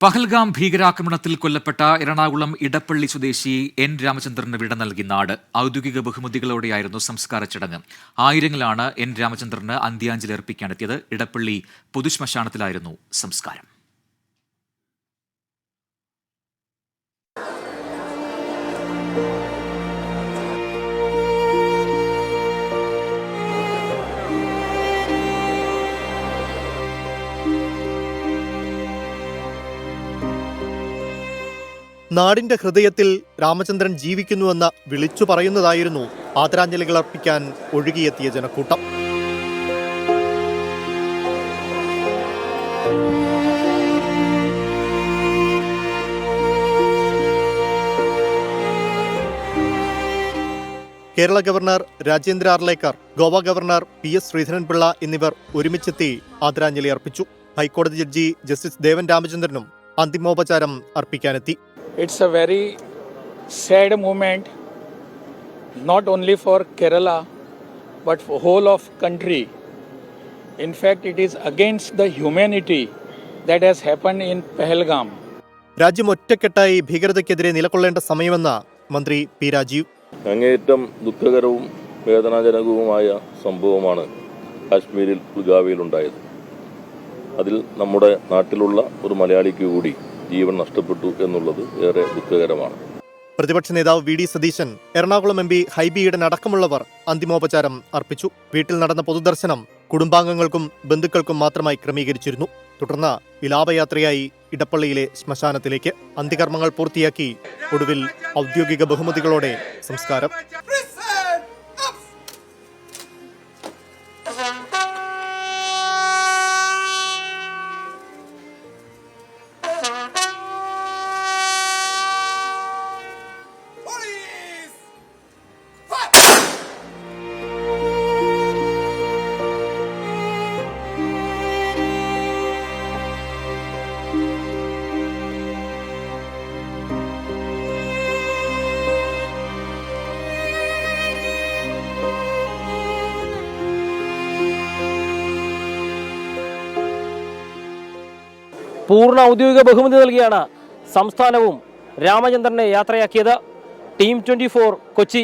പഹൽഗാം ഭീകരാക്രമണത്തിൽ കൊല്ലപ്പെട്ട എറണാകുളം ഇടപ്പള്ളി സ്വദേശി എൻ രാമചന്ദ്രന് വിട നൽകി നാട്. ഔദ്യോഗിക ബഹുമതികളോടെയായിരുന്നു സംസ്കാര ചടങ്ങ്. ആയിരങ്ങളാണ് എൻ രാമചന്ദ്രന് അന്ത്യാഞ്ജലി അർപ്പിക്കാനെത്തിയത്. ഇടപ്പള്ളി പൊതുശ്മശാനത്തിലായിരുന്നു സംസ്കാരം. നാടിന്റെ ഹൃദയത്തിൽ രാമചന്ദ്രൻ ജീവിക്കുന്നുവെന്ന് വിളിച്ചു പറയുന്നതായിരുന്നു ആദരാഞ്ജലികൾ അർപ്പിക്കാൻ ഒഴുകിയെത്തിയ ജനക്കൂട്ടം. Kerala governor Rajendra Arlekar, Goa governor PS Sreedharan Pillai എന്നിവർ ഒരുമിച്ചെത്തി ആദരാഞ്ജലി അർപ്പിച്ചു. ഹൈക്കോടതി ജഡ്ജി ജസ്റ്റിസ് ദേവൻ രാമചന്ദ്രനും അന്തിമോപചാരം അർപ്പിക്കാനെത്തി. It's a very sad moment, not only for Kerala, but for whole of country. In fact, it is against the humanity that has happened in Pahalgam. രാജ്യം ഒറ്റക്കെട്ടായി ഭീകരതയ്ക്കെതിരെ നിലകൊള്ളേണ്ട സമയമെന്ന മന്ത്രി P. Rajeev. അങ്ങേയറ്റം ദുഃഖകരവും വേദനാജനകവുമായ സംഭവമാണ് കാശ്മീരിൽ പുൽഗാവിയിലുണ്ടായത്. അതിൽ നമ്മുടെ നാട്ടിലുള്ള ഒരു മലയാളിക്ക് കൂടി ജീവൻ നഷ്ടപ്പെട്ടു എന്നുള്ളത് ഏറെ ദുഃഖകരമാണ്. പ്രതിപക്ഷ നേതാവ് VD സതീശൻ, എറണാകുളം MP ഹൈബി ഈഡൻ അടക്കമുള്ളവർ അന്തിമോപചാരം അർപ്പിച്ചു. വീട്ടിൽ നടന്ന പൊതുദർശനം കുടുംബാംഗങ്ങൾക്കും ബന്ധുക്കൾക്കും മാത്രമായി ക്രമീകരിച്ചിരുന്നു. തുടർന്ന് വിലാപയാത്രയായി ഇടപ്പള്ളിയിലെ ശ്മശാനത്തിലേക്ക്. അന്ത്യകർമ്മങ്ങൾ പൂർത്തിയാക്കി ഒടുവിൽ ഔദ്യോഗിക ബഹുമതികളോടെ സംസ്കാരം. പൂർണ്ണ ഔദ്യോഗിക ബഹുമതി നൽകിയാണ് സംസ്ഥാനവും രാമചന്ദ്രനെ യാത്രയാക്കിയത്. ടീം 24 കൊച്ചി.